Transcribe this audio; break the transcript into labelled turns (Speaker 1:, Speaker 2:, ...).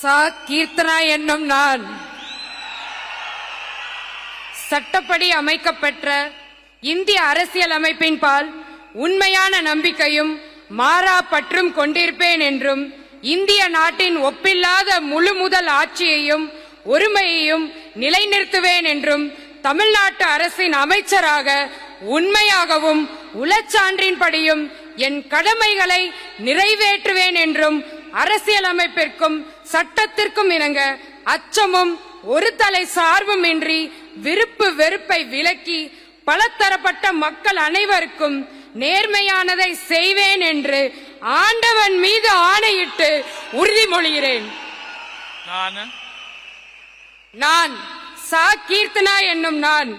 Speaker 1: சா கீர்த்தனா என்னும் நான் சட்டப்படி அமைக்கப்பெற்ற இந்திய அரசியல் அமைப்பின் பால் உண்மையான நம்பிக்கையும் மாறா பற்றும் கொண்டிருப்பேன் என்றும் இந்திய நாட்டின் ஒப்பில்லாத முழு முதல் ஆட்சியையும் ஒருமையையும் நிலைநிறுத்துவேன் என்றும் தமிழ்நாட்டு அரசின் அமைச்சராக உண்மையாகவும் உளச்சான்றின்படியும் என் கடமைகளை நிறைவேற்றுவேன் என்றும் அரசியலமைப்பிற்கும் சட்டத்திற்கும் இணங்க அச்சமும் ஒரு தலை சார்பும் இன்றி விருப்பு வெறுப்பை விலக்கி பலதரப்பட்ட மக்கள் அனைவருக்கும் நேர்மையானதை செய்வேன் என்று ஆண்டவன் மீது ஆணையிட்டு உறுதிமொழிகிறேன். நான் சா கீர்த்தனா என்னும் நான்